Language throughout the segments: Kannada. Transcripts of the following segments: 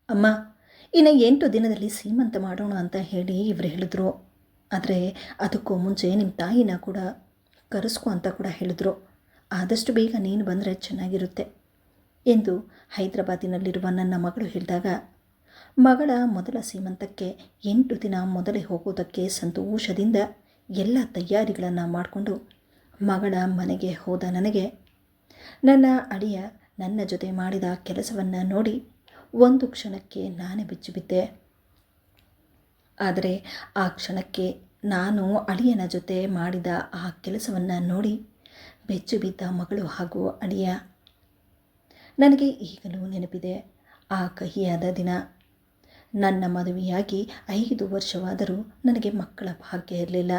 ಅಮ್ಮ, ಇನ್ನು 8 ದಿನದಲ್ಲಿ ಸೀಮಂತ ಮಾಡೋಣ ಅಂತ ಹೇಳಿ ಇವರು ಹೇಳಿದ್ರು. ಆದರೆ ಅದಕ್ಕೂ ಮುಂಚೆ ನಿಮ್ಮ ತಾಯಿನ ಕೂಡ ಕರೆಸ್ಕೊ ಅಂತ ಕೂಡ ಹೇಳಿದ್ರು. ಆದಷ್ಟು ಬೇಗ ನೀನು ಬಂದರೆ ಚೆನ್ನಾಗಿರುತ್ತೆ ಎಂದು ಹೈದರಾಬಾದಿನಲ್ಲಿರುವ ನನ್ನ ಮಗಳು ಹೇಳಿದಾಗ, ಮಗಳ ಮೊದಲ ಸೀಮಂತಕ್ಕೆ 8 ದಿನ ಮೊದಲೇ ಹೋಗೋದಕ್ಕೆ ಸಂತೋಷದಿಂದ ಎಲ್ಲ ತಯಾರಿಗಳನ್ನು ಮಾಡಿಕೊಂಡು ಮಗಳ ಮನೆಗೆ ಹೋದ ನನಗೆ ನನ್ನ ಅಳಿಯ ನನ್ನ ಜೊತೆ ಮಾಡಿದ ಕೆಲಸವನ್ನು ನೋಡಿ ಒಂದು ಕ್ಷಣಕ್ಕೆ ನಾನೇ ಬೆಚ್ಚಿಬಿದ್ದೆ. ಆದರೆ ಆ ಕ್ಷಣಕ್ಕೆ ನಾನು ಅಳಿಯನ ಜೊತೆ ಮಾಡಿದ ಆ ಕೆಲಸವನ್ನು ನೋಡಿ ಬೆಚ್ಚು ಬಿದ್ದ ಮಗಳು ಹಾಗೂ ಅಳಿಯ. ನನಗೆ ಈಗಲೂ ನೆನಪಿದೆ ಆ ಕಹಿಯಾದ ದಿನ. ನನ್ನ ಮದುವೆಯಾಗಿ 5 ವರ್ಷವಾದರೂ ನನಗೆ ಮಕ್ಕಳ ಭಾಗ್ಯ ಇರಲಿಲ್ಲ.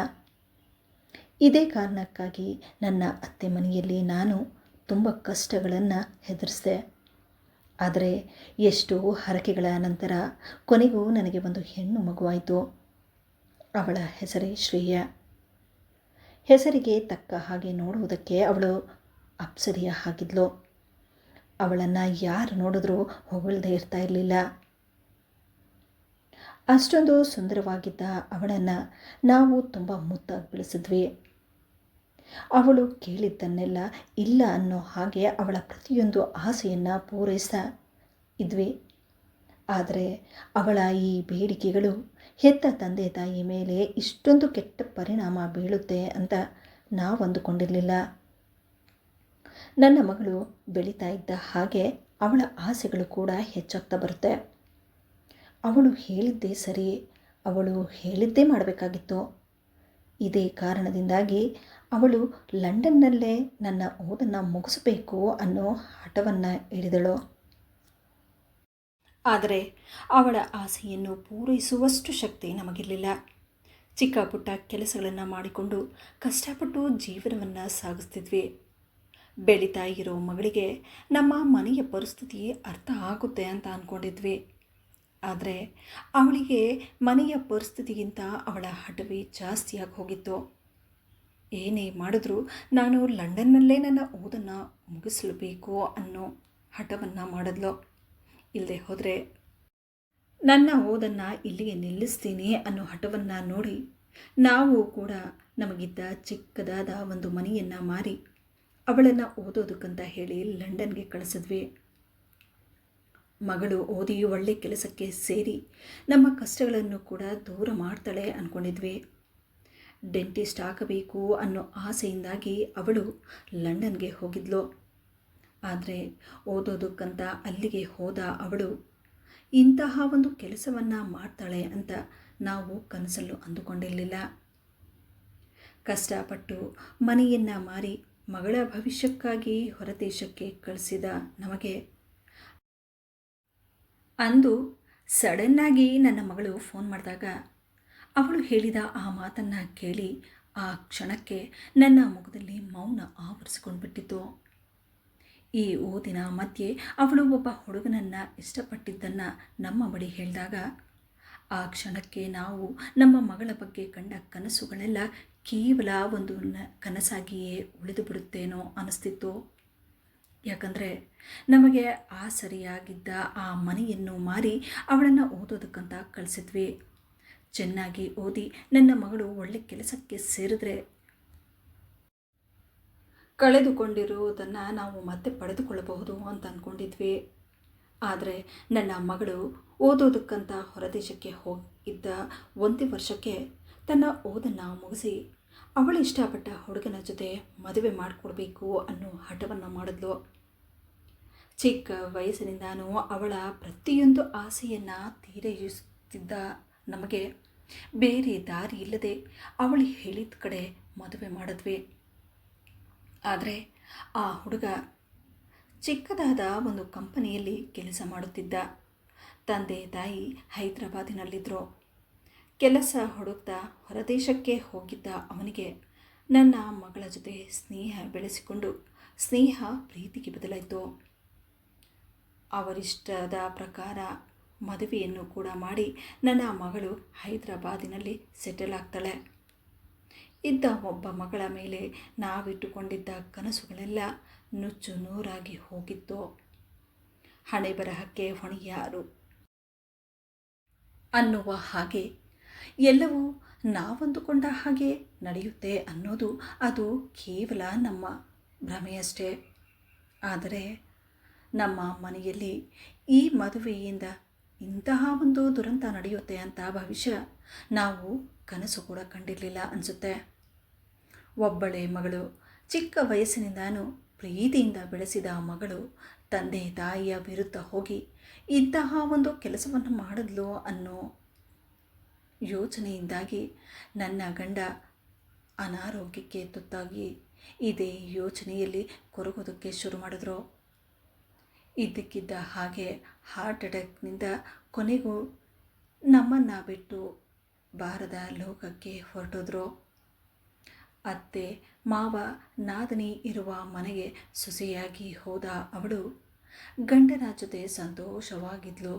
ಇದೇ ಕಾರಣಕ್ಕಾಗಿ ನನ್ನ ಅತ್ತೆ ಮನೆಯಲ್ಲಿ ನಾನು ತುಂಬ ಕಷ್ಟಗಳನ್ನು ಎದುರಿಸಿದೆ. ಆದರೆ ಎಷ್ಟೋ ಹರಕೆಗಳ ನಂತರ ಕೊನೆಗೂ ನನಗೆ ಒಂದು ಹೆಣ್ಣು ಮಗುವಾಯಿತು. ಅವಳ ಹೆಸರೇ ಶ್ರೇಯ. ಹೆಸರಿಗೆ ತಕ್ಕ ಹಾಗೆ ನೋಡುವುದಕ್ಕೆ ಅವಳು ಅಪ್ಸರಿಯ ಹಾಗಿದ್ಲು. ಅವಳನ್ನು ಯಾರು ನೋಡಿದ್ರೂ ಹೊಗಳದೇ ಇರ್ತಾ ಇರಲಿಲ್ಲ. ಅಷ್ಟೊಂದು ಸುಂದರವಾಗಿದ್ದ ಅವಳನ್ನು ನಾವು ತುಂಬ ಮುದ್ದಾಗಿ ಬೆಳೆಸಿದ್ವಿ. ಅವಳು ಕೇಳಿದ್ದನ್ನೆಲ್ಲ ಇಲ್ಲ ಅನ್ನೋ ಹಾಗೆ ಅವಳ ಪ್ರತಿಯೊಂದು ಆಸೆಯನ್ನು ಪೂರೈಸ್ತಾ ಇದ್ವಿ. ಆದರೆ ಅವಳ ಈ ಬೇಡಿಕೆಗಳು ಹೆತ್ತ ತಂದೆ ತಾಯಿ ಮೇಲೆ ಇಷ್ಟೊಂದು ಕೆಟ್ಟ ಪರಿಣಾಮ ಬೀಳುತ್ತೆ ಅಂತ ನಾವು ಅಂದುಕೊಂಡಿರಲಿಲ್ಲ. ನನ್ನ ಮಗಳು ಬೆಳೀತಾ ಇದ್ದ ಹಾಗೆ ಅವಳ ಆಸೆಗಳು ಕೂಡ ಹೆಚ್ಚಾಗ್ತಾ ಬರುತ್ತೆ. ಅವಳು ಹೇಳಿದ್ದೇ ಸರಿ, ಅವಳು ಹೇಳಿದ್ದೇ ಮಾಡಬೇಕಾಗಿತ್ತು. ಇದೇ ಕಾರಣದಿಂದಾಗಿ ಅವಳು ಲಂಡನ್ನಲ್ಲೇ ನನ್ನ ಓದನ್ನು ಮುಗಿಸಬೇಕು ಅನ್ನೋ ಹಠವನ್ನು ಹಿಡಿದಳು. ಆದರೆ ಅವಳ ಆಸೆಯನ್ನು ಪೂರೈಸುವಷ್ಟು ಶಕ್ತಿ ನಮಗಿರಲಿಲ್ಲ. ಚಿಕ್ಕ ಪುಟ್ಟ ಕೆಲಸಗಳನ್ನು ಮಾಡಿಕೊಂಡು ಕಷ್ಟಪಟ್ಟು ಜೀವನವನ್ನು ಸಾಗಿಸ್ತಿದ್ವಿ. ಬೆಳೀತಾ ಇರೋ ಮಗಳಿಗೆ ನಮ್ಮ ಮನೆಯ ಪರಿಸ್ಥಿತಿ ಅರ್ಥ ಆಗುತ್ತೆ ಅಂತ ಅಂದ್ಕೊಂಡಿದ್ವಿ. ಆದರೆ ಅವಳಿಗೆ ಮನೆಯ ಪರಿಸ್ಥಿತಿಗಿಂತ ಅವಳ ಹಠವೇ ಜಾಸ್ತಿಯಾಗಿ ಹೋಗಿತ್ತು. ಏನೇ ಮಾಡಿದ್ರೂ ನಾನು ಲಂಡನ್ನಲ್ಲೇ ನನ್ನ ಓದನ್ನು ಮುಗಿಸಲೇಬೇಕು ಅನ್ನೋ ಹಠವನ್ನು ಮಾಡಿದ್ಲು. ಇಲ್ಲದೆ ಹೋದರೆ ನನ್ನ ಓದನ್ನು ಇಲ್ಲಿಗೆ ನಿಲ್ಲಿಸ್ತೀನಿ ಅನ್ನೋ ಹಠವನ್ನು ನೋಡಿ ನಾವು ಕೂಡ ನಮಗಿದ್ದ ಚಿಕ್ಕದಾದ ಒಂದು ಮನೆಯನ್ನು ಮಾರಿ ಅವಳನ್ನು ಓದೋದಕ್ಕಂತ ಹೇಳಿ ಲಂಡನ್ಗೆ ಕಳಿಸಿದ್ವಿ. ಮಗಳು ಓದಿ ಒಳ್ಳೆ ಕೆಲಸಕ್ಕೆ ಸೇರಿ ನಮ್ಮ ಕಷ್ಟಗಳನ್ನು ಕೂಡ ದೂರ ಮಾಡ್ತಾಳೆ ಅಂದ್ಕೊಂಡಿದ್ವಿ. ಡೆಂಟಿಸ್ಟ್ ಆಗಬೇಕು ಅನ್ನೋ ಆಸೆಯಿಂದಾಗಿ ಅವಳು ಲಂಡನ್ಗೆ ಹೋಗಿದ್ಲು. ಆದರೆ ಓದೋದಕ್ಕಂತ ಅಲ್ಲಿಗೆ ಹೋದ ಅವಳು ಇಂತಹ ಒಂದು ಕೆಲಸವನ್ನು ಮಾಡ್ತಾಳೆ ಅಂತ ನಾವು ಕನಸಲ್ಲೂ ಅಂದುಕೊಂಡಿರಲಿಲ್ಲ. ಕಷ್ಟಪಟ್ಟು ಮನೆಯನ್ನು ಮಾರಿ ಮಗಳ ಭವಿಷ್ಯಕ್ಕಾಗಿ ಹೊರದೇಶಕ್ಕೆ ಕಳಿಸಿದ ನಮಗೆ ಅಂದು ಸಡನ್ನಾಗಿ ನನ್ನ ಮಗಳು ಫೋನ್ ಮಾಡಿದಾಗ ಅವಳು ಹೇಳಿದ ಆ ಮಾತನ್ನು ಕೇಳಿ ಆ ಕ್ಷಣಕ್ಕೆ ನನ್ನ ಮುಖದಲ್ಲಿ ಮೌನ ಆವರಿಸಿಕೊಂಡ್ಬಿಟ್ಟಿತ್ತು. ಈ ಓದಿನ ಮಧ್ಯೆ ಅವಳು ಒಬ್ಬ ಹುಡುಗನನ್ನು ಇಷ್ಟಪಟ್ಟಿದ್ದನ್ನು ನಮ್ಮ ಬಳಿ ಹೇಳಿದಾಗ ಆ ಕ್ಷಣಕ್ಕೆ ನಾವು ನಮ್ಮ ಮಗಳ ಬಗ್ಗೆ ಕಂಡ ಕನಸುಗಳೆಲ್ಲ ಕೇವಲ ಒಂದು ಕನಸಾಗಿಯೇ ಉಳಿದು ಬಿಡುತ್ತೇನೋ ಅನ್ನಿಸ್ತಿತ್ತು. ಯಾಕಂದರೆ ನಮಗೆ ಆ ಸರಿಯಾಗಿದ್ದ ಆ ಮನೆಯನ್ನು ಮಾರಿ ಅವಳನ್ನು ಓದೋದಕ್ಕಂತ ಕಳಿಸಿದ್ವಿ. ಚೆನ್ನಾಗಿ ಓದಿ ನನ್ನ ಮಗಳು ಒಳ್ಳೆ ಕೆಲಸಕ್ಕೆ ಸೇರಿದ್ರೆ ಕಳೆದುಕೊಂಡಿರುವುದನ್ನು ನಾವು ಮತ್ತೆ ಪಡೆದುಕೊಳ್ಳಬಹುದು ಅಂತ ಅಂದ್ಕೊಂಡಿದ್ವಿ. ಆದರೆ ನನ್ನ ಮಗಳು ಓದೋದಕ್ಕಂತ ಹೊರದೇಶಕ್ಕೆ ಹೋಗಿದ್ದ 1 ವರ್ಷಕ್ಕೆ ತನ್ನ ಓದನ್ನು ಮುಗಿಸಿ ಅವಳು ಇಷ್ಟಪಟ್ಟ ಹುಡುಗನ ಜೊತೆ ಮದುವೆ ಮಾಡಿಕೊಡ್ಬೇಕು ಅನ್ನೋ ಹಠವನ್ನು ಮಾಡಿದ್ಲು. ಚಿಕ್ಕ ವಯಸ್ಸಿನಿಂದಾನೂ ಅವಳ ಪ್ರತಿಯೊಂದು ಆಸೆಯನ್ನು ತೀರೈಸುತ್ತಿದ್ದ ನಮಗೆ ಬೇರೆ ದಾರಿ ಇಲ್ಲದೆ ಅವಳು ಹೇಳಿದ ಕಡೆ ಮದುವೆ ಮಾಡಿದ್ವಿ. ಆದರೆ ಆ ಹುಡುಗ ಚಿಕ್ಕದಾದ ಒಂದು ಕಂಪನಿಯಲ್ಲಿ ಕೆಲಸ ಮಾಡುತ್ತಿದ್ದ. ತಂದೆ ತಾಯಿ ಹೈದರಾಬಾದಿನಲ್ಲಿದ್ದರು. ಕೆಲಸ ಹುಡುಕ್ತಾ ಹೊರದೇಶಕ್ಕೆ ಹೋಗಿದ್ದ ಅವನಿಗೆ ನನ್ನ ಮಗಳ ಜೊತೆ ಸ್ನೇಹ ಬೆಳೆಸಿಕೊಂಡು ಸ್ನೇಹ ಪ್ರೀತಿಗೆ ಬದಲಾಯಿತು. ಅವರಿಷ್ಟದ ಪ್ರಕಾರ ಮದುವೆಯನ್ನು ಕೂಡ ಮಾಡಿ ನನ್ನ ಮಗಳು ಹೈದರಾಬಾದಿನಲ್ಲಿ ಸೆಟಲ್ ಆಗ್ತಾಳೆ. ಇದ್ದ ಒಬ್ಬ ಮಗಳ ಮೇಲೆ ನಾವಿಟ್ಟುಕೊಂಡಿದ್ದ ಕನಸುಗಳೆಲ್ಲ ನುಚ್ಚು ನೂರಾಗಿ ಹೋಗಿತ್ತು. ಹಣೆ ಬರಹಕ್ಕೆ ಹೊಣೆ ಯಾರು? ಅನ್ನುವ ಹಾಗೆ ಎಲ್ಲವೂ ನಾವಂದುಕೊಂಡ ಹಾಗೆ ನಡೆಯುತ್ತೆ ಅನ್ನೋದು ಅದು ಕೇವಲ ನಮ್ಮ ಭ್ರಮೆಯಷ್ಟೇ. ಆದರೆ ನಮ್ಮ ಮನೆಯಲ್ಲಿ ಈ ಮದುವೆಯಿಂದ ಇಂತಹ ಒಂದು ದುರಂತ ನಡೆಯುತ್ತೆ ಅಂತ ಭವಿಷ್ಯ ನಾವು ಕನಸು ಕೂಡ ಕಂಡಿರಲಿಲ್ಲ ಅನಿಸುತ್ತೆ. ಒಬ್ಬಳೇ ಮಗಳು, ಚಿಕ್ಕ ವಯಸ್ಸಿನಿಂದಾನು ಪ್ರೀತಿಯಿಂದ ಬೆಳೆಸಿದ ಮಗಳು ತಂದೆ ತಾಯಿಯ ವಿರುದ್ಧ ಹೋಗಿ ಇಂತಹ ಒಂದು ಕೆಲಸವನ್ನು ಮಾಡಿದ್ಲು ಅನ್ನೋ ಯೋಚನೆಯಿಂದಾಗಿ ನನ್ನ ಗಂಡ ಅನಾರೋಗ್ಯಕ್ಕೆ ತುತ್ತಾಗಿ ಇದೇ ಯೋಚನೆಯಲ್ಲಿ ಕೊರಗೋದಕ್ಕೆ ಶುರು ಮಾಡಿದ್ರು. ಇದ್ದಕ್ಕಿದ್ದ ಹಾಗೆ ಹಾರ್ಟ್ ಅಟ್ಯಾಕ್ನಿಂದ ಕೊನೆಗೂ ನಮ್ಮನ್ನು ಬಿಟ್ಟು ಬಾರದ ಲೋಕಕ್ಕೆ ಹೊರಟೋದ್ರು. ಅತ್ತೆ ಮಾವ ನಾದನಿ ಇರುವ ಮನೆಗೆ ಸೊಸೆಯಾಗಿ ಹೋದ ಅವಳು ಗಂಡನ ಜೊತೆ ಸಂತೋಷವಾಗಿದ್ಲು.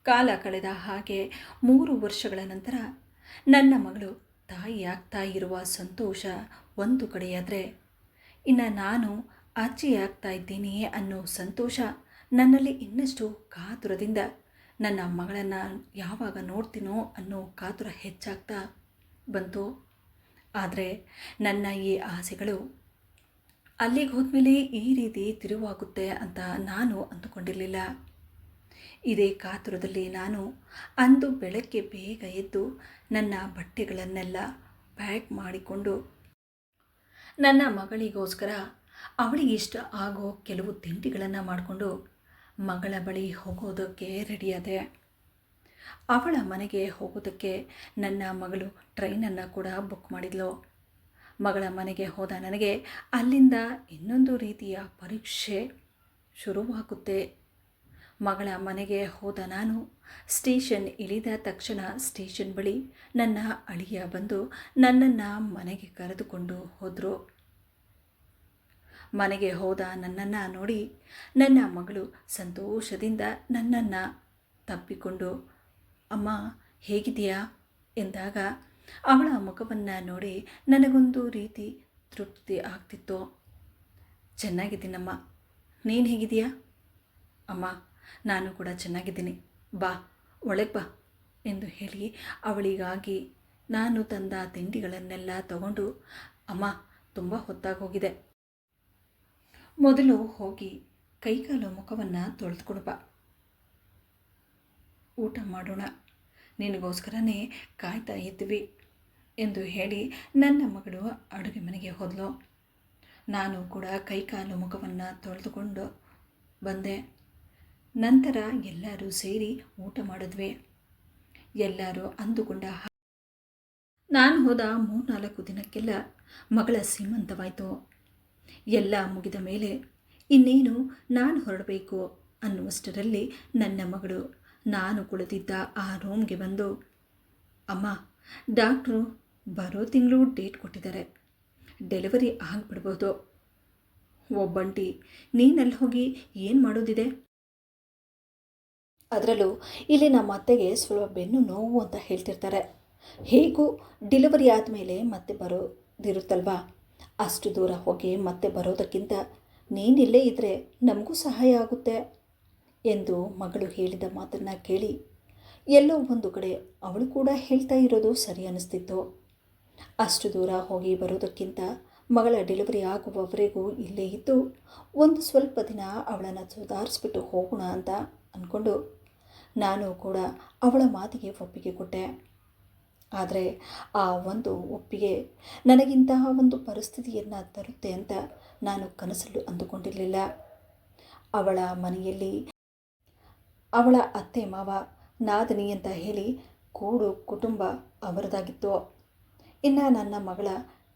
ಕಾಲ ಕಳೆದ ಹಾಗೆ 3 ವರ್ಷಗಳ ನಂತರ ನನ್ನ ಮಗಳು ತಾಯಿಯಾಗ್ತಾ ಇರುವ ಸಂತೋಷ ಒಂದು ಕಡೆಯಾದರೆ, ಇನ್ನು ನಾನು ಅಜ್ಜಿಯಾಗ್ತಾ ಇದ್ದೀನಿ ಅನ್ನೋ ಸಂತೋಷ ನನ್ನಲ್ಲಿ ಇನ್ನಷ್ಟು ಕಾತುರದಿಂದ ನನ್ನ ಮಗಳನ್ನು ಯಾವಾಗ ನೋಡ್ತೀನೋ ಅನ್ನೋ ಕಾತುರ ಹೆಚ್ಚಾಗ್ತಾ ಬಂತು. ಆದರೆ ನನ್ನ ಈ ಆಸೆಗಳು ಅಲ್ಲಿಗೆ ಹೋದ್ಮೇಲೆ ಈ ರೀತಿ ತಿರುವಾಗುತ್ತೆ ಅಂತ ನಾನು ಅಂದುಕೊಂಡಿರಲಿಲ್ಲ. ಇದೇ ಕಾತುರದಲ್ಲಿ ನಾನು ಅಂದು ಬೆಳಗ್ಗೆ ಬೇಗ ಎದ್ದು ನನ್ನ ಬಟ್ಟೆಗಳನ್ನೆಲ್ಲ ಪ್ಯಾಕ್ ಮಾಡಿಕೊಂಡು ನನ್ನ ಮಗಳಿಗೋಸ್ಕರ ಅವಳಿಗಿಷ್ಟ ಆಗೋ ಕೆಲವು ತಿಂಡಿಗಳನ್ನು ಮಾಡಿಕೊಂಡು ಮಗಳ ಬಳಿ ಹೋಗೋದಕ್ಕೆ ರೆಡಿಯಾದೆ. ಅವಳ ಮನೆಗೆ ಹೋಗೋದಕ್ಕೆ ನನ್ನ ಮಗಳು ಟ್ರೈನನ್ನು ಕೂಡ ಬುಕ್ ಮಾಡಿದ್ಲು. ಮಗಳ ಮನೆಗೆ ಹೋದ ನನಗೆ ಅಲ್ಲಿಂದ ಇನ್ನೊಂದು ರೀತಿಯ ಪರೀಕ್ಷೆ ಶುರುವಾಗುತ್ತೆ. ಮಗಳ ಮನೆಗೆ ಹೋದ ನಾನು ಸ್ಟೇಷನ್ ಇಳಿದ ತಕ್ಷಣ ಸ್ಟೇಷನ್ ಬಳಿ ನನ್ನ ಅಳಿಯ ಬಂದು ನನ್ನನ್ನು ಮನೆಗೆ ಕರೆದುಕೊಂಡು ಹೋದರು. ಮನೆಗೆ ಹೋದ ನನ್ನನ್ನು ನೋಡಿ ನನ್ನ ಮಗಳು ಸಂತೋಷದಿಂದ ನನ್ನನ್ನು ತಪ್ಪಿಕೊಂಡು ಅಮ್ಮ ಹೇಗಿದೆಯಾ ಎಂದಾಗ ಅವಳ ಮುಖವನ್ನು ನೋಡಿ ನನಗೊಂದು ರೀತಿ ತೃಪ್ತಿ ಆಗ್ತಿತ್ತು. ಚೆನ್ನಾಗಿದ್ದೀನಮ್ಮ, ನೀನು ಹೇಗಿದೆಯಾ? ಅಮ್ಮ ನಾನು ಕೂಡ ಚೆನ್ನಾಗಿದ್ದೀನಿ, ಬಾ ಒಳಗೆ ಬಾ ಎಂದು ಹೇಳಿ ಅವಳಿಗಾಗಿ ನಾನು ತಂದ ತಿಂಡಿಗಳನ್ನೆಲ್ಲ ತಗೊಂಡು, ಅಮ್ಮ ತುಂಬ ಹೊತ್ತಾಗೋಗಿದೆ, ಮೊದಲು ಹೋಗಿ ಕೈಕಾಲು ಮುಖವನ್ನು ತೊಳೆದುಕೊಂಡು ಬಾ, ಊಟ ಮಾಡೋಣ, ನಿನಗೋಸ್ಕರನೇ ಕಾಯ್ತಾ ಇದ್ವಿ ಎಂದು ಹೇಳಿ ನನ್ನ ಮಗಳು ಅಡುಗೆ ಮನೆಗೆ ಹೋದಳು. ನಾನು ಕೂಡ ಕೈಕಾಲು ಮುಖವನ್ನು ತೊಳೆದುಕೊಂಡು ಬಂದೆ. ನಂತರ ಎಲ್ಲರೂ ಸೇರಿ ಊಟ ಮಾಡಿದ್ವಿ. ಎಲ್ಲರೂ ಅಂದುಕೊಂಡ ನಾನು ಹೋದ 3-4 ದಿನಕ್ಕೆಲ್ಲ ಮಗಳ ಸೀಮಂತವಾಯಿತು. ಎಲ್ಲ ಮುಗಿದ ಮೇಲೆ ಇನ್ನೇನು ನಾನು ಹೊರಡಬೇಕು ಅನ್ನುವಷ್ಟರಲ್ಲಿ ನನ್ನ ಮಗಳು ನಾನು ಕುಳಿತಿದ್ದ ಆ ರೂಮ್ಗೆ ಬಂದು, ಅಮ್ಮ ಡಾಕ್ಟ್ರು ಬರೋ ತಿಂಗಳು ಡೇಟ್ ಕೊಟ್ಟಿದ್ದಾರೆ, ಡೆಲಿವರಿ ಆಗಿಬಿಡ್ಬೋದು, ಒಬ್ಬಂಟಿ ನೀನಲ್ಲಿ ಹೋಗಿ ಏನು ಮಾಡೋದಿದೆ? ಅದರಲ್ಲೂ ಇಲ್ಲಿ ನಮ್ಮ ಅತ್ತೆಗೆ ಸ್ವಲ್ಪ ಬೆನ್ನು ನೋವು ಅಂತ ಹೇಳ್ತಿರ್ತಾರೆ. ಹೇಗೂ ಡೆಲಿವರಿ ಆದಮೇಲೆ ಮತ್ತೆ ಬರೋದಿರುತ್ತಲ್ವಾ, ಅಷ್ಟು ದೂರ ಹೋಗಿ ಮತ್ತೆ ಬರೋದಕ್ಕಿಂತ ನೀನಿಲ್ಲೇ ಇದ್ದರೆ ನಮಗೂ ಸಹಾಯ ಆಗುತ್ತೆ ಎಂದು ಮಗಳು ಹೇಳಿದ ಮಾತನ್ನು ಕೇಳಿ ಎಲ್ಲೋ ಒಂದು ಕಡೆ ಅವಳು ಕೂಡ ಹೇಳ್ತಾ ಇರೋದು ಸರಿ ಅನ್ನಿಸ್ತಿತ್ತು. ಅಷ್ಟು ದೂರ ಹೋಗಿ ಬರೋದಕ್ಕಿಂತ ಮಗಳ ಡೆಲಿವರಿ ಆಗುವವರೆಗೂ ಇಲ್ಲೇ ಇದ್ದು ಒಂದು ಸ್ವಲ್ಪ ದಿನ ಅವಳನ್ನು ಸುಧಾರಿಸ್ಬಿಟ್ಟು ಹೋಗೋಣ ಅಂತ ಅಂದ್ಕೊಂಡು ನಾನು ಕೂಡ ಅವಳ ಮಾತಿಗೆ ಒಪ್ಪಿಗೆ ಕೊಟ್ಟೆ. ಆದರೆ ಆ ಒಂದು ಒಪ್ಪಿಗೆ ನನಗಿಂತಹ ಒಂದು ಪರಿಸ್ಥಿತಿಯನ್ನು ತರುತ್ತೆ ಅಂತ ನಾನು ಕನಸಲ್ಲೂ ಅಂದುಕೊಂಡಿರಲಿಲ್ಲ. ಅವಳ ಮನೆಯಲ್ಲಿ ಅವಳ ಅತ್ತೆ ಮಾವ ನಾದಿನಿ ಅಂತ ಹೇಳಿ ಕೂಡು ಕುಟುಂಬ ಅವರದಾಗಿತ್ತು. ಇನ್ನು ನನ್ನ ಮಗಳ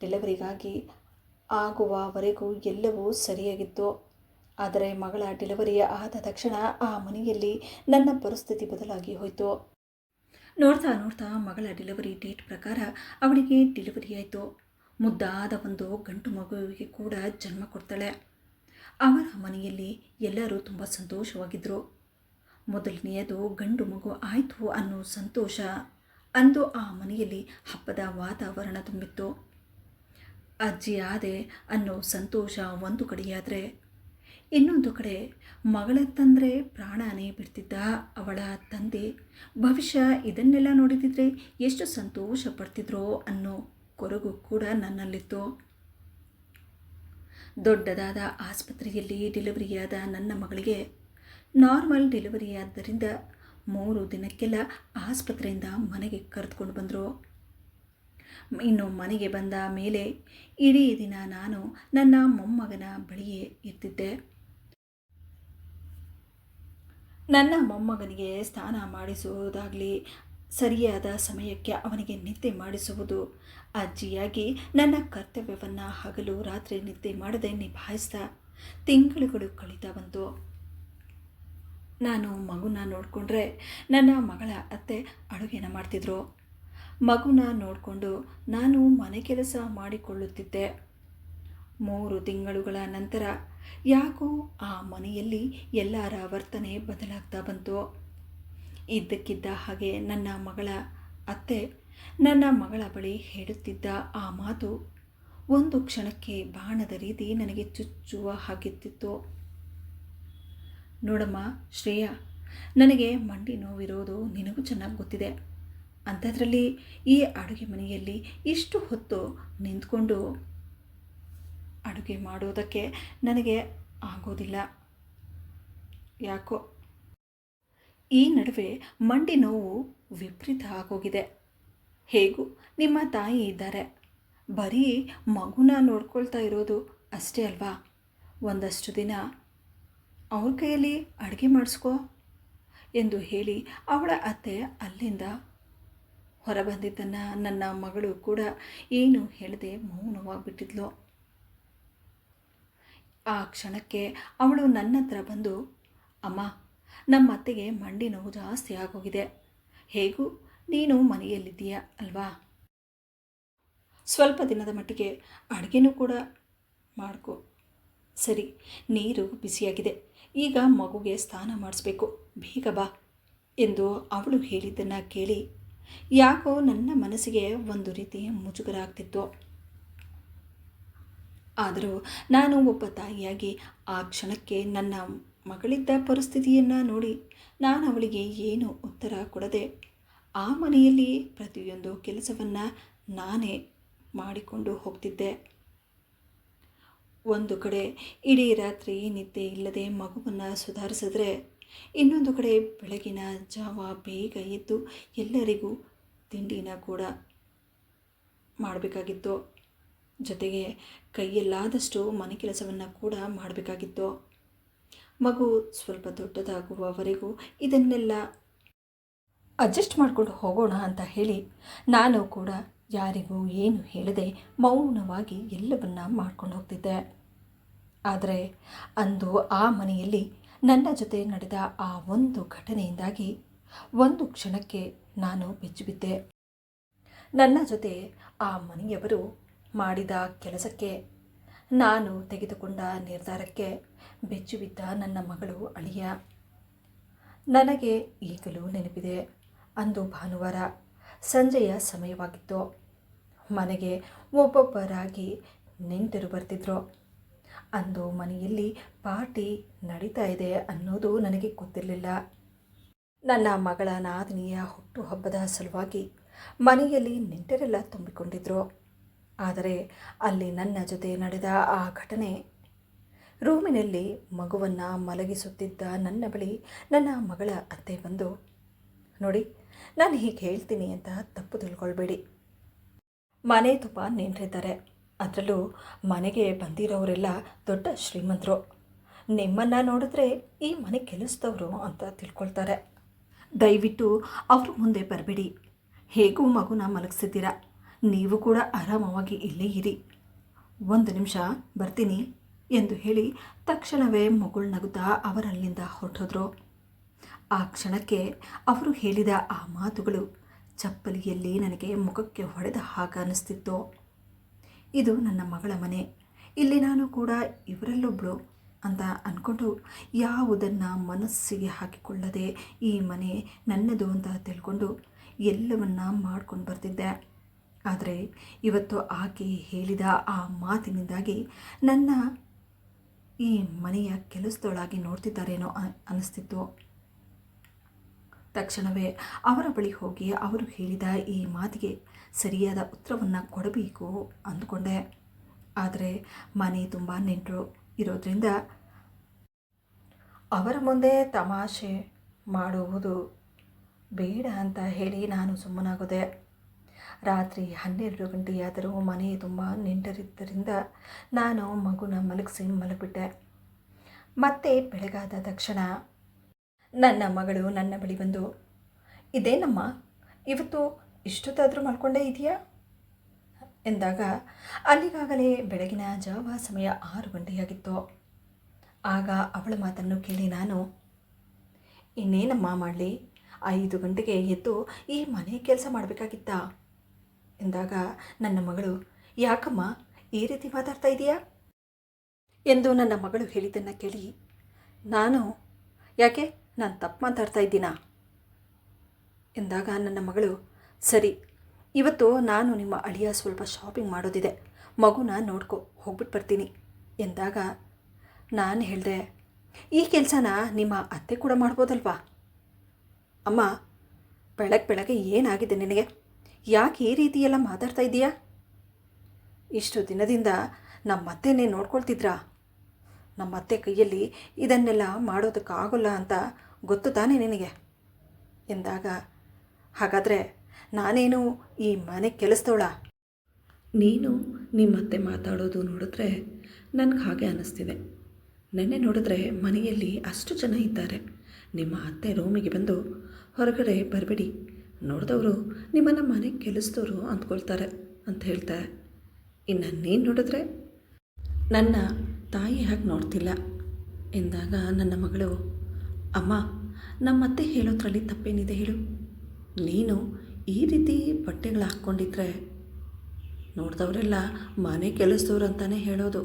ಡೆಲಿವರಿಗಾಗಿ ಆಗುವವರೆಗೂ ಎಲ್ಲವೂ ಸರಿಯಾಗಿತ್ತು. ಆದರೆ ಮಗಳ ಡೆಲಿವರಿ ಆದ ತಕ್ಷಣ ಆ ಮನೆಯಲ್ಲಿ ನನ್ನ ಪರಿಸ್ಥಿತಿ ಬದಲಾಗಿ ಹೋಯಿತು. ನೋಡ್ತಾ ನೋಡ್ತಾ ಮಗಳ ಡೆಲಿವರಿ ಡೇಟ್ ಪ್ರಕಾರ ಅವಳಿಗೆ ಡೆಲಿವರಿ ಆಯಿತು. ಮುದ್ದಾದ ಒಂದು ಗಂಡು ಮಗುವಿಗೆ ಕೂಡ ಜನ್ಮ ಕೊಡ್ತಾಳೆ. ಅವರ ಮನೆಯಲ್ಲಿ ಎಲ್ಲರೂ ತುಂಬ ಸಂತೋಷವಾಗಿದ್ದರು. ಮೊದಲನೆಯದು ಗಂಡು ಮಗು ಆಯಿತು ಅನ್ನೋ ಸಂತೋಷ ಅಂದು ಆ ಮನೆಯಲ್ಲಿ ಹಬ್ಬದ ವಾತಾವರಣ ತುಂಬಿತ್ತು. ಅಜ್ಜಿ ಆದೆ ಅನ್ನೋ ಸಂತೋಷ ಒಂದು ಕಡೆಯಾದರೆ, ಇನ್ನೊಂದು ಕಡೆ ಮಗಳತ್ತಂದರೆ ಪ್ರಾಣನೇ ಬಿಡ್ತಿದ್ದ ಅವಳ ತಂದೆ ಭವಿಷ್ಯ ಇದನ್ನೆಲ್ಲ ನೋಡಿದಿದ್ರೆ ಎಷ್ಟು ಸಂತೋಷ ಪಡ್ತಿದ್ರೋ ಅನ್ನೋ ಕೊರಗು ಕೂಡ ನನ್ನಲ್ಲಿತ್ತು. ದೊಡ್ಡದಾದ ಆಸ್ಪತ್ರೆಯಲ್ಲಿ ಡೆಲಿವರಿಯಾದ ನನ್ನ ಮಗಳಿಗೆ ನಾರ್ಮಲ್ ಡೆಲಿವರಿಯಾದ್ದರಿಂದ 3 ದಿನಕ್ಕೆಲ್ಲ ಆಸ್ಪತ್ರೆಯಿಂದ ಮನೆಗೆ ಕರೆದುಕೊಂಡು ಬಂದರು. ಇನ್ನು ಮನೆಗೆ ಬಂದ ಮೇಲೆ ಇಡೀ ದಿನ ನಾನು ನನ್ನ ಮೊಮ್ಮಗನ ಬಳಿಯೇ ಇರ್ತಿದ್ದೆ. ನನ್ನ ಮೊಮ್ಮಗನಿಗೆ ಸ್ನಾನ ಮಾಡಿಸುವುದಾಗಲಿ, ಸರಿಯಾದ ಸಮಯಕ್ಕೆ ಅವನಿಗೆ ನಿದ್ದೆ ಮಾಡಿಸುವುದು, ಅಜ್ಜಿಯಾಗಿ ನನ್ನ ಕರ್ತವ್ಯವನ್ನು ಹಗಲು ರಾತ್ರಿ ನಿದ್ದೆ ಮಾಡದೆ ನಿಭಾಯಿಸ್ತಾ ತಿಂಗಳುಗಳು ಕಳೀತಾ ಬಂತು. ನಾನು ಮಗುನ ನೋಡಿಕೊಂಡ್ರೆ ನನ್ನ ಮಗಳ ಅತ್ತೆ ಅಡುಗೆನ ಮಾಡ್ತಿದ್ರು. ಮಗುನ ನೋಡಿಕೊಂಡು ನಾನು ಮನೆ ಕೆಲಸ ಮಾಡಿಕೊಳ್ಳುತ್ತಿದ್ದೆ. 3 ತಿಂಗಳುಗಳ ನಂತರ ಯಾಕೋ ಆ ಮನೆಯಲ್ಲಿ ಎಲ್ಲರ ವರ್ತನೆ ಬದಲಾಗ್ತಾ ಬಂತು. ಇದ್ದಕ್ಕಿದ್ದ ಹಾಗೆ ನನ್ನ ಮಗಳ ಅತ್ತೆ ನನ್ನ ಮಗಳ ಬಳಿ ಹೇಳುತ್ತಿದ್ದ ಆ ಮಾತು ಒಂದು ಕ್ಷಣಕ್ಕೆ ಬಾಣದ ರೀತಿ ನನಗೆ ಚುಚ್ಚುವ ಹಾಗಿತ್ತಿತ್ತು. ನೋಡಮ್ಮ ಶ್ರೇಯಾ, ನನಗೆ ಮಂಡಿ ನೋವಿರೋದು ನಿನಗೂ ಚೆನ್ನಾಗಿ ಗೊತ್ತಿದೆ. ಅಂಥದ್ರಲ್ಲಿ ಈ ಅಡುಗೆ ಮನೆಯಲ್ಲಿ ಇಷ್ಟು ಹೊತ್ತು ನಿಂತ್ಕೊಂಡು ಅಡುಗೆ ಮಾಡೋದಕ್ಕೆ ನನಗೆ ಆಗೋದಿಲ್ಲ. ಯಾಕೋ ಈ ನಡುವೆ ಮಂಡಿ ನೋವು ವಿಪರೀತ ಆಗೋಗಿದೆ. ಹೇಗೂ ನಿಮ್ಮ ತಾಯಿ ಇದ್ದಾರೆ, ಬರೀ ಮಗುನ ನೋಡ್ಕೊಳ್ತಾ ಇರೋದು ಅಷ್ಟೇ ಅಲ್ವಾ, ಒಂದಷ್ಟು ದಿನ ಅವ್ರ ಕೈಯಲ್ಲಿ ಅಡುಗೆ ಮಾಡಿಸ್ಕೋ ಎಂದು ಹೇಳಿ ಅವಳ ಅತ್ತೆ ಅಲ್ಲಿಂದ ಹೊರಬಂದಿದ್ದನ್ನು ನನ್ನ ಮಗಳು ಕೂಡ ಏನು ಹೇಳದೆ ಮೌನವಾಗಿಬಿಟ್ಟಿದ್ಲು. ಆ ಕ್ಷಣಕ್ಕೆ ಅವಳು ನನ್ನ ಹತ್ರ ಬಂದು, ಅಮ್ಮ, ನಮ್ಮ ಅತ್ತೆಗೆ ಮಂಡಿ ನೋವು ಜಾಸ್ತಿ ಆಗೋಗಿದೆ, ಹೇಗೂ ನೀನು ಮನೆಯಲ್ಲಿದ್ದೀಯ ಅಲ್ವಾ, ಸ್ವಲ್ಪ ದಿನದ ಮಟ್ಟಿಗೆ ಅಡುಗೆನೂ ಕೂಡ ಮಾಡ್ಕೊ. ಸರಿ, ನೀರು ಬಿಸಿಯಾಗಿದೆ, ಈಗ ಮಗುಗೆ ಸ್ನಾನ ಮಾಡಿಸ್ಬೇಕು, ಬೇಗ ಬಾ ಎಂದು ಅವಳು ಹೇಳಿದ್ದನ್ನು ಕೇಳಿ ಯಾಕೋ ನನ್ನ ಮನಸ್ಸಿಗೆ ಒಂದು ರೀತಿ ಮುಜುಗರ ಆಗ್ತಿತ್ತು. ಆದರೂ ನಾನು ಒಬ್ಬ ತಾಯಿಯಾಗಿ ಆ ಕ್ಷಣಕ್ಕೆ ನನ್ನ ಮಗಳಿದ್ದ ಪರಿಸ್ಥಿತಿಯನ್ನು ನೋಡಿ ನಾನು ಅವಳಿಗೆ ಏನು ಉತ್ತರ ಕೊಡದೆ ಆ ಮನೆಯಲ್ಲಿ ಪ್ರತಿಯೊಂದು ಕೆಲಸವನ್ನು ನಾನೇ ಮಾಡಿಕೊಂಡು ಹೋಗ್ತಿದ್ದೆ. ಒಂದು ಕಡೆ ಇಡೀ ರಾತ್ರಿ ನಿದ್ದೆ ಇಲ್ಲದೆ ಮಗುವನ್ನು ಸುಧಾರಿಸಿದ್ರೆ, ಇನ್ನೊಂದು ಕಡೆ ಬೆಳಗಿನ ಜಾವ ಬೇಗ ಎದ್ದು ಎಲ್ಲರಿಗೂ ತಿಂಡಿನ ಕೂಡ ಮಾಡಬೇಕಾಗಿತ್ತು. ಜೊತೆಗೆ ಕೈಯಲ್ಲಾದಷ್ಟು ಮನೆ ಕೆಲಸವನ್ನು ಕೂಡ ಮಾಡಬೇಕಾಗಿತ್ತು. ಮಗು ಸ್ವಲ್ಪ ದೊಡ್ಡದಾಗುವವರೆಗೂ ಇದನ್ನೆಲ್ಲ ಅಡ್ಜಸ್ಟ್ ಮಾಡಿಕೊಂಡು ಹೋಗೋಣ ಅಂತ ಹೇಳಿ ನಾನು ಕೂಡ ಯಾರಿಗೂ ಏನು ಹೇಳದೆ ಮೌನವಾಗಿ ಎಲ್ಲವನ್ನ ಮಾಡ್ಕೊಂಡು ಹೋಗ್ತಿದ್ದೆ. ಆದರೆ ಅಂದು ಆ ಮನೆಯಲ್ಲಿ ನನ್ನ ಜೊತೆ ನಡೆದ ಆ ಒಂದು ಘಟನೆಯಿಂದಾಗಿ ಒಂದು ಕ್ಷಣಕ್ಕೆ ನಾನು ಬೆಚ್ಚಿಬಿದ್ದೆ. ನನ್ನ ಜೊತೆ ಆ ಮನೆಯವರು ಮಾಡಿದ ಕೆಲಸಕ್ಕೆ, ನಾನು ತೆಗೆದುಕೊಂಡ ನಿರ್ಧಾರಕ್ಕೆ ಬೆಚ್ಚಿಬಿದ್ದ ನನ್ನ ಮಗಳು ಅಳಿಯ. ನನಗೆ ಈಗಲೂ ನೆನಪಿದೆ, ಅಂದು ಭಾನುವಾರ ಸಂಜೆಯ ಸಮಯವಾಗಿತ್ತು. ಮನೆಗೆ ಒಬ್ಬೊಬ್ಬರಾಗಿ ನೆಂಟರು ಬರ್ತಿದ್ರು. ಅಂದು ಮನೆಯಲ್ಲಿ ಪಾರ್ಟಿ ನಡೀತಾ ಇದೆ ಅನ್ನೋದು ನನಗೆ ಗೊತ್ತಿರಲಿಲ್ಲ. ನನ್ನ ಮಗಳ ನಾದಿನಿಯ ಹುಟ್ಟುಹಬ್ಬದ ಸಲುವಾಗಿ ಮನೆಯಲ್ಲಿ ನೆಂಟರೆಲ್ಲ ತುಂಬಿಕೊಂಡಿದ್ರು. ಆದರೆ ಅಲ್ಲಿ ನನ್ನ ಜೊತೆ ನಡೆದ ಆ ಘಟನೆ, ರೂಮಿನಲ್ಲಿ ಮಗುವನ್ನು ಮಲಗಿಸುತ್ತಿದ್ದ ನನ್ನ ಬಳಿ ನನ್ನ ಮಗಳ ಅತ್ತೆ ಬಂದು, ನೋಡಿ, ನಾನು ಹೀಗೆ ಹೇಳ್ತೀನಿ ಅಂತ ತಪ್ಪು ತಿಳ್ಕೊಳ್ಬೇಡಿ, ಮನೆ ತುಂಬ ನೆಂಟರಿದ್ದಾರೆ, ಅದರಲ್ಲೂ ಮನೆಗೆ ಬಂದಿರೋರೆಲ್ಲ ದೊಡ್ಡ ಶ್ರೀಮಂತರು, ನಿಮ್ಮನ್ನು ನೋಡಿದ್ರೆ ಈ ಮನೆ ಕೆಲಸದವರು ಅಂತ ತಿಳ್ಕೊಳ್ತಾರೆ. ದಯವಿಟ್ಟು ಅವ್ರ ಮುಂದೆ ಬರಬೇಡಿ, ಹೇಗೂ ಮಗುನ ಮಲಗಿಸಿದ್ದೀರಾ, ನೀವು ಕೂಡ ಆರಾಮವಾಗಿ ಇಲ್ಲೇ ಇರಿ, 1 ನಿಮಿಷ ಬರ್ತೀನಿ ಎಂದು ಹೇಳಿ ತಕ್ಷಣವೇ ಮಗುಳು ನಗುತ್ತಾ ಅವರಲ್ಲಿಂದ ಹೊರಟೋದ್ರು. ಆ ಕ್ಷಣಕ್ಕೆ ಅವರು ಹೇಳಿದ ಆ ಮಾತುಗಳು ಚಪ್ಪಲಿಯಲ್ಲಿ ನನಗೆ ಮುಖಕ್ಕೆ ಹೊಡೆದ ಹಾಗೆ ಅನ್ನಿಸ್ತಿತ್ತು. ಇದು ನನ್ನ ಮಗಳ ಮನೆ, ಇಲ್ಲಿ ನಾನು ಕೂಡ ಇವರಲ್ಲೊಬ್ಬಳು ಅಂತ ಅಂದ್ಕೊಂಡು ಯಾವುದನ್ನು ಮನಸ್ಸಿಗೆ ಹಾಕಿಕೊಳ್ಳದೆ ಈ ಮನೆ ನನ್ನದು ಅಂತ ತಿಳ್ಕೊಂಡು ಎಲ್ಲವನ್ನ ಮಾಡ್ಕೊಂಡು ಬರ್ತಿದ್ದೆ. ಆದರೆ ಇವತ್ತು ಆಕೆ ಹೇಳಿದ ಆ ಮಾತಿನಿಂದಾಗಿ ನನ್ನ ಈ ಮನೆಯ ಕೆಲಸದೊಳಗೆ ನೋಡ್ತಿದ್ದಾರೇನೋ ಅನ್ನಿಸ್ತಿತ್ತು. ತಕ್ಷಣವೇ ಅವರ ಬಳಿ ಹೋಗಿ ಅವರು ಹೇಳಿದ ಈ ಮಾತಿಗೆ ಸರಿಯಾದ ಉತ್ತರವನ್ನು ಕೊಡಬೇಕು ಅಂದ್ಕೊಂಡೆ. ಆದರೆ ಮನೆ ತುಂಬ ನೆಂಟರು ಇರೋದ್ರಿಂದ ಅವರ ಮುಂದೆ ತಮಾಷೆ ಮಾಡುವುದು ಬೇಡ ಅಂತ ಹೇಳಿ ನಾನು ಸುಮ್ಮನಾಗೋದೆ. ರಾತ್ರಿ 12 ಗಂಟೆಯಾದರೂ ಮನೆ ತುಂಬ ನೆಂಟರಿದ್ದರಿಂದ ನಾನು ಮಗುನ ಮಲಗಿಸಿ ಮಲಗಿಬಿಟ್ಟೆ. ಮತ್ತೆ ಬೆಳಗಾದ ತಕ್ಷಣ ನನ್ನ ಮಗಳು ನನ್ನ ಬಳಿ ಬಂದು, ಇದೇನಮ್ಮ ಇವತ್ತು ಇಷ್ಟೊತ್ತಾದರೂ ಮಲ್ಕೊಂಡೇ ಇದೆಯಾ ಎಂದಾಗ ಅಲ್ಲಿಗಾಗಲೇ ಬೆಳಗಿನ ಜಾವ ಸಮಯ 6 ಗಂಟೆಯಾಗಿತ್ತು. ಆಗ ಅವಳ ಮಾತನ್ನು ಕೇಳಿ ನಾನು, ಇನ್ನೇನಮ್ಮ ಮಾಡಲಿ, 5 ಗಂಟೆಗೆ ಎದ್ದು ಈ ಮನೆ ಕೆಲಸ ಮಾಡಬೇಕಾಗಿತ್ತಾ ಎಂದಾಗ ನನ್ನ ಮಗಳು, ಯಾಕಮ್ಮ ಈ ರೀತಿ ಮಾತಾಡ್ತಾ ಇದೆಯಾ ಎಂದು ನನ್ನ ಮಗಳು ಹೇಳಿದ್ದನ್ನು ಕೇಳಿ ನಾನು, ಯಾಕೆ ನಾನು ತಪ್ಪು ಮಾತಾಡ್ತಾ ಇದ್ದೀನಾ ಎಂದಾಗ ನನ್ನ ಮಗಳು, ಸರಿ ಇವತ್ತು ನಾನು ನಿಮ್ಮ ಅಳಿಯ ಸ್ವಲ್ಪ ಶಾಪಿಂಗ್ ಮಾಡೋದಿದೆ, ಮಗುನ ನೋಡ್ಕೊ ಹೋಗ್ಬಿಟ್ಟು ಬರ್ತೀನಿ ಎಂದಾಗ ನಾನು ಹೇಳಿದೆ, ಈ ಕೆಲಸನ ನಿಮ್ಮ ಅತ್ತೆ ಕೂಡ ಮಾಡ್ಬೋದಲ್ವಾ ಅಮ್ಮ, ಬೆಳಗ್ಗೆ ಏನಾಗಿದೆ ನಿನಗೆ, ಯಾಕೆ ಈ ರೀತಿ ಎಲ್ಲ ಮಾತಾಡ್ತಾ ಇದ್ದೀಯಾ, ಇಷ್ಟು ದಿನದಿಂದ ನಮ್ಮತ್ತೆನೇ ನೋಡ್ಕೊಳ್ತಿದ್ರಾ, ನಮ್ಮತ್ತೆ ಕೈಯಲ್ಲಿ ಇದನ್ನೆಲ್ಲ ಮಾಡೋದಕ್ಕಾಗೋಲ್ಲ ಅಂತ ಗೊತ್ತು ತಾನೇ ನಿನಗೆ ಎಂದಾಗ, ಹಾಗಾದರೆ ನಾನೇನು ಈ ಮನೆ ಕೆಲಸದವಳ, ನೀನು ನಿಮ್ಮತ್ತೆ ಮಾತಾಡೋದು ನೋಡಿದ್ರೆ ನನಗೆ ಹಾಗೆ ಅನ್ನಿಸ್ತಿದೆ. ನೆನ್ನೆ ನೋಡಿದ್ರೆ ಮನೆಯಲ್ಲಿ ಅಷ್ಟು ಜನ ಇದ್ದಾರೆ, ನಿಮ್ಮ ಅತ್ತೆ ರೂಮಿಗೆ ಬಂದು ಹೊರಗಡೆ ಬರಬೇಡಿ, ನೋಡಿದವರು ನಿಮ್ಮನ್ನು ಮನೆ ಕೆಲಸದವರು ಅಂದ್ಕೊಳ್ತಾರೆ ಅಂತ ಹೇಳ್ತಾರೆ. ಇನ್ನು ನೀನು ನೋಡಿದ್ರೆ ನನ್ನ ತಾಯಿ ಹಾಗೆ ನೋಡ್ತಿಲ್ಲ ಎಂದಾಗ ನನ್ನ ಮಗಳು, ಅಮ್ಮ ನಮ್ಮತ್ತೆ ಹೇಳೋದ್ರಲ್ಲಿ ತಪ್ಪೇನಿದೆ ಹೇಳು, ನೀನು ಈ ರೀತಿ ಬಟ್ಟೆಗಳು ಹಾಕ್ಕೊಂಡಿದ್ರೆ ನೋಡಿದವರೆಲ್ಲ ಮನೆ ಕೆಲಸದವ್ರು ಅಂತಲೇ ಹೇಳೋದು.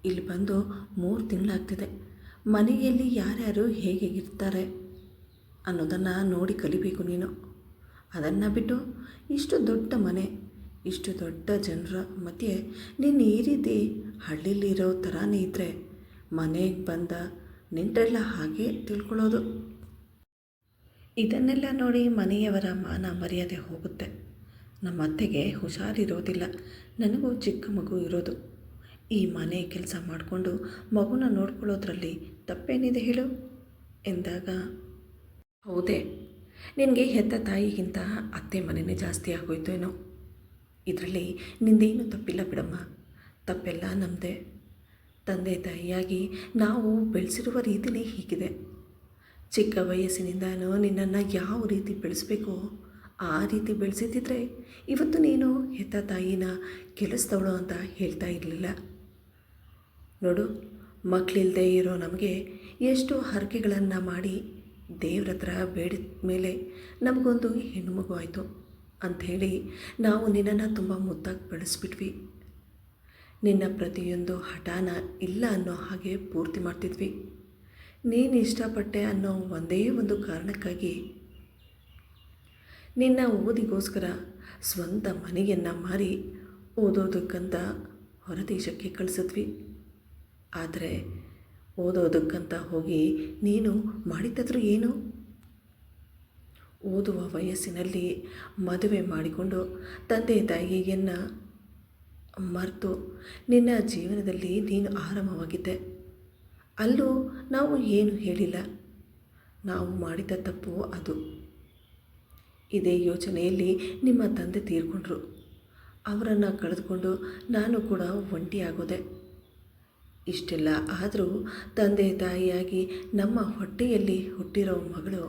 ಇಲ್ಲಿ ಬಂದು 3 ತಿಂಗಳಾಗ್ತಿದೆ, ಮನೆಯಲ್ಲಿ ಯಾರ್ಯಾರು ಹೇಗೆ ಇರ್ತಾರೆ ಅನ್ನೋದನ್ನು ನೋಡಿ ಕಲಿಬೇಕು ನೀನು. ಅದನ್ನು ಬಿಟ್ಟು ಇಷ್ಟು ದೊಡ್ಡ ಮನೆ, ಇಷ್ಟು ದೊಡ್ಡ ಜನರ ಮಧ್ಯೆ ನೀನು ಈ ರೀತಿ ಹಳ್ಳಿಲಿರೋ ಥರನೇ ಇದ್ದರೆ ಮನೆಗೆ ಬಂದ ನೆಂಟರೆಲ್ಲ ಹಾಗೆ ತಿಳ್ಕೊಳ್ಳೋದು. ಇದನ್ನೆಲ್ಲ ನೋಡಿ ಮನೆಯವರ ಮಾನ ಮರ್ಯಾದೆ ಹೋಗುತ್ತೆ. ನಮ್ಮ ಅತ್ತೆಗೆ ಹುಷಾರಿರೋದಿಲ್ಲ, ನನಗೂ ಚಿಕ್ಕ ಮಗು ಇರೋದು, ಈ ಮನೆ ಕೆಲಸ ಮಾಡಿಕೊಂಡು ಮಗುನ ನೋಡ್ಕೊಳ್ಳೋದ್ರಲ್ಲಿ ತಪ್ಪೇನಿದೆ ಹೇಳು ಎಂದಾಗ, ಹೌದೇ ನಿನಗೆ ಹೆತ್ತ ತಾಯಿಗಿಂತ ಅತ್ತೆ ಮನೆಯೇ ಜಾಸ್ತಿ ಆಗೋಯ್ತು ಏನೋ, ಇದರಲ್ಲಿ ನಿಂದೇನು ತಪ್ಪಿಲ್ಲ ಬಿಡಮ್ಮ, ತಪ್ಪೆಲ್ಲ ನಮ್ಮದೇ. ತಂದೆ ತಾಯಿಯಾಗಿ ನಾವು ಬೆಳೆಸಿರುವ ರೀತಿಯೇ ಹೀಗಿದೆ. ಚಿಕ್ಕ ವಯಸ್ಸಿನಿಂದನೂ ನಿನ್ನನ್ನು ಯಾವ ರೀತಿ ಬೆಳೆಸಬೇಕೋ ಆ ರೀತಿ ಬೆಳೆಸಿದ್ದಿದ್ರೆ ಇವತ್ತು ನೀನು ಹೆತ್ತ ತಾಯಿನ ಕೆಲಸದವಳು ಅಂತ ಹೇಳ್ತಾ ಇರಲಿಲ್ಲ. ನೋಡು, ಮಕ್ಕಳಿಲ್ಲದೆ ಇರೋ ನಮಗೆ ಎಷ್ಟು ಹರಕೆಗಳನ್ನು ಮಾಡಿ ದೇವ್ರ ಹತ್ರ ಬೇಡಿದ ಮೇಲೆ ನಮಗೊಂದು ಹೆಣ್ಣುಮಗು ಆಯಿತು ಅಂಥೇಳಿ ನಾವು ನಿನ್ನನ್ನು ತುಂಬ ಮುದ್ದಾಗಿ ಬೆಳೆಸ್ಬಿಟ್ವಿ. ನಿನ್ನ ಪ್ರತಿಯೊಂದು ಹಠಾನ ಇಲ್ಲ ಅನ್ನೋ ಹಾಗೆ ಪೂರ್ತಿ ಮಾಡ್ತಿದ್ವಿ. ನೀನು ಇಷ್ಟಪಟ್ಟೆ ಅನ್ನೋ ಒಂದೇ ಒಂದು ಕಾರಣಕ್ಕಾಗಿ ನಿನ್ನ ಓದಿಗೋಸ್ಕರ ಸ್ವಂತ ಮನೆಯನ್ನು ಮಾರಿ ಓದೋದಕ್ಕಂತ ಹೊರದೇಶಕ್ಕೆ ಕಳಿಸಿದ್ವಿ. ಆದರೆ ಓದೋದಕ್ಕಂತ ಹೋಗಿ ನೀನು ಮಾಡಿದ್ದಾದರೂ ಏನು? ಓದುವ ವಯಸ್ಸಿನಲ್ಲಿ ಮದುವೆ ಮಾಡಿಕೊಂಡು ತಂದೆ ತಾಯಿಯನ್ನು ಮರೆತು ನಿನ್ನ ಜೀವನದಲ್ಲಿ ನೀನು ಆರಾಮವಾಗಿದ್ದೆ. ಅಲ್ಲೂ ನಾವು ಏನು ಹೇಳಿಲ್ಲ, ನಾವು ಮಾಡಿದ ತಪ್ಪು ಅದು. ಇದೇ ಯೋಚನೆಯಲ್ಲಿ ನಿಮ್ಮ ತಂದೆ ತೀರ್ಕೊಂಡ್ರು. ಅವರನ್ನು ಕಳೆದುಕೊಂಡು ನಾನು ಕೂಡ ಒಂಟಿಯಾಗೋದೆ. ಇಷ್ಟೆಲ್ಲ ಆದರೂ ತಂದೆ ತಾಯಿಯಾಗಿ ನಮ್ಮ ಹೊಟ್ಟೆಯಲ್ಲಿ ಹುಟ್ಟಿರೋ ಮಗಳು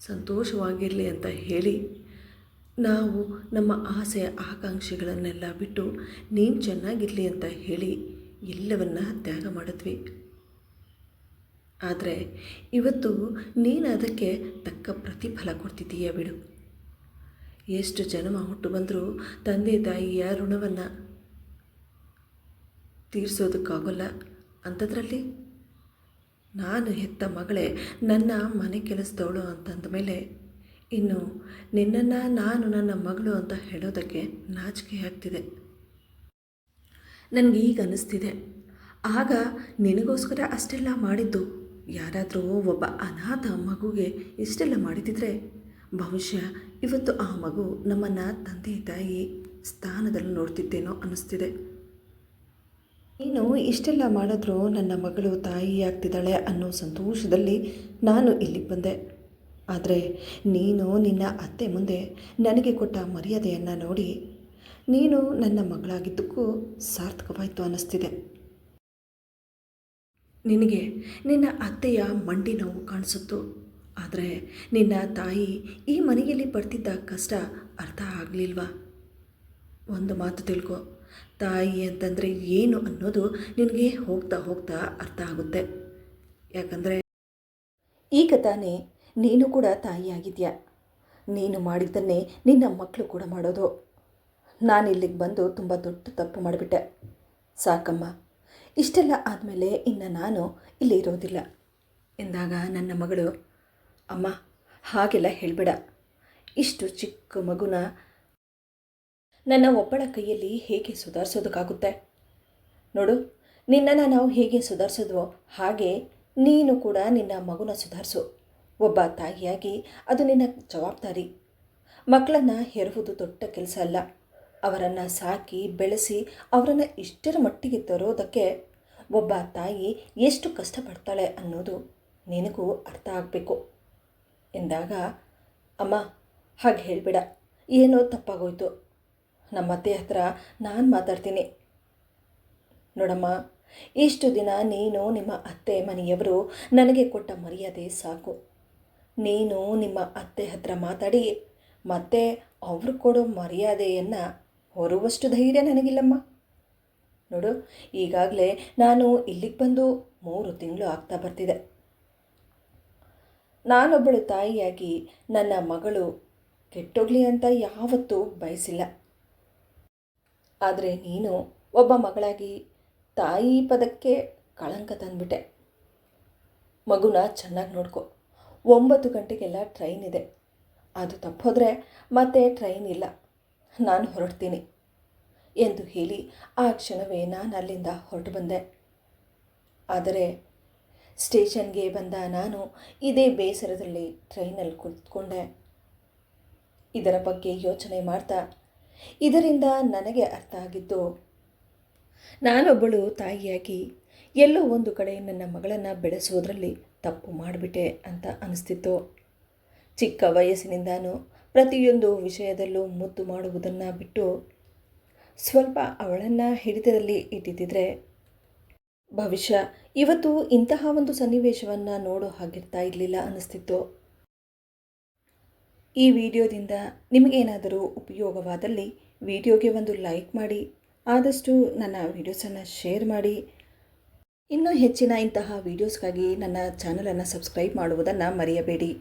ಸಂತೋಷವಾಗಿರಲಿ ಅಂತ ಹೇಳಿ ನಾವು ನಮ್ಮ ಆಸೆ ಆಕಾಂಕ್ಷೆಗಳನ್ನೆಲ್ಲ ಬಿಟ್ಟು ನೀನು ಚೆನ್ನಾಗಿರಲಿ ಅಂತ ಹೇಳಿ ಎಲ್ಲವನ್ನ ತ್ಯಾಗ ಮಾಡಿದ್ವಿ. ಆದರೆ ಇವತ್ತು ನೀನು ಅದಕ್ಕೆ ತಕ್ಕ ಪ್ರತಿಫಲ ಕೊಡ್ತಿದ್ದೀಯ ಬಿಡು. ಎಷ್ಟು ಜನ್ಮ ಹುಟ್ಟು ಬಂದರೂ ತಂದೆ ತಾಯಿಯ ಋಣವನ್ನು ತೀರಿಸೋದಕ್ಕಾಗಲ್ಲ. ಅಂಥದ್ರಲ್ಲಿ ನಾನು ಹೆತ್ತ ಮಗಳೇ ನನ್ನ ಮನೆ ಕೆಲಸದವಳು ಅಂತಂದ ಮೇಲೆ ಇನ್ನು ನಿನ್ನನ್ನು ನಾನು ನನ್ನ ಮಗಳು ಅಂತ ಹೇಳೋದಕ್ಕೆ ನಾಚಿಕೆ ಆಗ್ತಿದೆ. ನನಗೆ ಈಗ ಅನ್ನಿಸ್ತಿದೆ, ಆಗ ನಿನಗೋಸ್ಕರ ಅಷ್ಟೆಲ್ಲ ಮಾಡಿದ್ದು ಯಾರಾದರೂ ಒಬ್ಬ ಅನಾಥ ಮಗುಗೆ ಇಷ್ಟೆಲ್ಲ ಮಾಡಿದಿದ್ರೆ ಬಹುಶಃ ಇವತ್ತು ಆ ಮಗು ನಮ್ಮನ್ನು ತಂದೆ ತಾಯಿ ಸ್ಥಾನದಲ್ಲಿ ನೋಡ್ತಿದ್ದೇನೋ ಅನ್ನಿಸ್ತಿದೆ. ನೀನು ಇಷ್ಟೆಲ್ಲ ಮಾಡಿದ್ರೂ ನನ್ನ ಮಗಳು ತಾಯಿಯಾಗ್ತಿದ್ದಾಳೆ ಅನ್ನೋ ಸಂತೋಷದಲ್ಲಿ ನಾನು ಇಲ್ಲಿಗೆ ಬಂದೆ. ಆದರೆ ನೀನು ನಿನ್ನ ಅತ್ತೆ ಮುಂದೆ ನನಗೆ ಕೊಟ್ಟ ಮರ್ಯಾದೆಯನ್ನು ನೋಡಿ ನೀನು ನನ್ನ ಮಗಳಾಗಿದ್ದಕ್ಕೂ ಸಾರ್ಥಕವಾಯಿತು ಅನ್ನಿಸ್ತಿದೆ. ನಿನಗೆ ನಿನ್ನ ಅತ್ತೆಯ ಮಂಡಿ ನೋವು ಕಾಣಿಸುತ್ತು, ಆದರೆ ನಿನ್ನ ತಾಯಿ ಈ ಮನೆಯಲ್ಲಿ ಪಡ್ತಿದ್ದ ಕಷ್ಟ ಅರ್ಥ ಆಗಲಿಲ್ವಾ? ಒಂದು ಮಾತು ತಿಳ್ಕೊ, ತಾಯಿ ಅಂತಂದರೆ ಏನು ಅನ್ನೋದು ನಿನಗೆ ಹೋಗ್ತಾ ಹೋಗ್ತಾ ಅರ್ಥ ಆಗುತ್ತೆ. ಯಾಕಂದರೆ ಈಗ ತಾನೇ ನೀನು ಕೂಡ ತಾಯಿಯಾಗಿದ್ಯಾ. ನೀನು ಮಾಡಿದ್ದನ್ನೇ ನಿನ್ನ ಮಕ್ಕಳು ಕೂಡ ಮಾಡೋದು. ನಾನು ಇಲ್ಲಿಗೆ ಬಂದು ತುಂಬ ದೊಡ್ಡ ತಪ್ಪು ಮಾಡಿಬಿಟ್ಟೆ. ಸಾಕಮ್ಮ, ಇಷ್ಟೆಲ್ಲ ಆದಮೇಲೆ ಇನ್ನು ನಾನು ಇಲ್ಲಿ ಇರೋದಿಲ್ಲ ಎಂದಾಗ ನನ್ನ ಮಗಳು, ಅಮ್ಮ ಹಾಗೆಲ್ಲ ಹೇಳಬೇಡ, ಇಷ್ಟು ಚಿಕ್ಕ ಮಗುನ ನನ್ನ ಒಬ್ಬಳ ಕೈಯಲ್ಲಿ ಹೇಗೆ ಸುಧಾರಿಸೋದಕ್ಕಾಗುತ್ತೆ? ನೋಡು, ನಿನ್ನನ್ನು ನಾವು ಹೇಗೆ ಸುಧಾರಿಸಿದ್ವೋ ಹಾಗೆ ನೀನು ಕೂಡ ನಿನ್ನ ಮಗುನ ಸುಧಾರಿಸು. ಒಬ್ಬ ತಾಯಿಯಾಗಿ ಅದು ನಿನ್ನ ಜವಾಬ್ದಾರಿ. ಮಕ್ಕಳನ್ನು ಹೆರುವುದು ದೊಡ್ಡ ಕೆಲಸ ಅಲ್ಲ. ಅವರನ್ನು ಸಾಕಿ ಬೆಳೆಸಿ ಅವರನ್ನು ಇಷ್ಟರ ಮಟ್ಟಿಗೆ ತರೋದಕ್ಕೆ ಒಬ್ಬ ತಾಯಿ ಎಷ್ಟು ಕಷ್ಟಪಡ್ತಾಳೆ ಅನ್ನೋದು ನಿನಗೂ ಅರ್ಥ ಆಗಬೇಕು ಎಂದಾಗ, ಅಮ್ಮ ಹಾಗೆ ಹೇಳಬೇಡ, ಏನೋ ತಪ್ಪಾಗೋಯ್ತು, ನಮ್ಮ ಅತ್ತೆ ಹತ್ರ ನಾನು ಮಾತಾಡ್ತೀನಿ. ನೋಡಮ್ಮ, ಇಷ್ಟು ದಿನ ನೀನು ನಿಮ್ಮ ಅತ್ತೆ ಮನೆಯವರು ನನಗೆ ಕೊಟ್ಟ ಮರ್ಯಾದೆ ಸಾಕು. ನೀನು ನಿಮ್ಮ ಅತ್ತೆ ಹತ್ರ ಮಾತಾಡಿ ಮತ್ತೆ ಅವರು ಕೊಡೋ ಮರ್ಯಾದೆಯನ್ನು ಹೊರುವಷ್ಟು ಧೈರ್ಯ ನನಗಿಲ್ಲಮ್ಮ. ನೋಡು, ಈಗಾಗಲೇ ನಾನು ಇಲ್ಲಿಗೆ ಬಂದು 3 ತಿಂಗಳು ಆಗ್ತಾ ಬರ್ತಿದೆ. ನಾನೊಬ್ಬಳು ತಾಯಿಯಾಗಿ ನನ್ನ ಮಗಳು ಕೆಟ್ಟೋಗ್ಲಿ ಅಂತ ಯಾವತ್ತೂ ಬಯಸಿಲ್ಲ. ಆದರೆ ನೀನು ಒಬ್ಬ ಮಗಳಾಗಿ ತಾಯಿ ಪದಕ್ಕೆ ಕಳಂಕ ತಂದುಬಿಟ್ಟೆ. ಮಗುನ ಚೆನ್ನಾಗಿ ನೋಡ್ಕೊ. 9 ಗಂಟೆಗೆಲ್ಲ ಟ್ರೈನ್ ಇದೆ. ಅದು ತಪ್ಪೋದ್ರೆ ಮತ್ತೆ ಟ್ರೈನ್ ಇಲ್ಲ, ನಾನು ಹೊರಡ್ತೀನಿ ಎಂದು ಹೇಳಿ ಆ ಕ್ಷಣವೇ ನಾನು ಅಲ್ಲಿಂದ ಹೊರಟು ಬಂದೆ. ಆದರೆ ಸ್ಟೇಷನ್ಗೆ ಬಂದ ನಾನು ಇದೇ ಬೇಸರದಲ್ಲಿ ಟ್ರೈನಲ್ಲಿ ಕುಳಿತುಕೊಂಡೆ. ಇದರ ಬಗ್ಗೆ ಯೋಚನೆ ಮಾಡ್ತಾ ಇದರಿಂದ ನನಗೆ ಅರ್ಥ ಆಗಿದ್ದು, ನಾನೊಬ್ಬಳು ತಾಯಿಯಾಗಿ ಎಲ್ಲೋ ಒಂದು ಕಡೆ ನನ್ನ ಮಗಳನ್ನು ಬೆಳೆಸೋದ್ರಲ್ಲಿ ತಪ್ಪು ಮಾಡಿಬಿಟ್ಟೆ ಅಂತ ಅನಿಸ್ತಿತ್ತು. ಚಿಕ್ಕ ವಯಸ್ಸಿನಿಂದಾನು ಪ್ರತಿಯೊಂದು ವಿಷಯದಲ್ಲೂ ಮುದ್ದು ಮಾಡುವುದನ್ನು ಬಿಟ್ಟು ಸ್ವಲ್ಪ ಅವಳನ್ನು ಹಿಡಿತದಲ್ಲಿ ಇಟ್ಟಿದ್ದರೆ ಭವಿಷ್ಯ ಇವತ್ತು ಇಂತಹ ಒಂದು ಸನ್ನಿವೇಶವನ್ನು ನೋಡೋ ಹಾಗಿರ್ತಾ ಇರಲಿಲ್ಲ ಅನ್ನಿಸ್ತಿತ್ತು. ಈ ವಿಡಿಯೋದಿಂದ ನಿಮಗೇನಾದರೂ ಉಪಯೋಗವಾದಲ್ಲಿ ವಿಡಿಯೋಗೆ ಒಂದು ಲೈಕ್ ಮಾಡಿ, ಆದಷ್ಟು ನನ್ನ ವಿಡಿಯೋಸನ್ನು ಶೇರ್ ಮಾಡಿ. ಇನ್ನೂ ಹೆಚ್ಚಿನ ಇಂತಹ ವಿಡಿಯೋಸ್ಗಾಗಿ ನನ್ನ ಚಾನಲನ್ನು ಸಬ್ಸ್ಕ್ರೈಬ್ ಮಾಡುವುದನ್ನು ಮರೆಯಬೇಡಿ.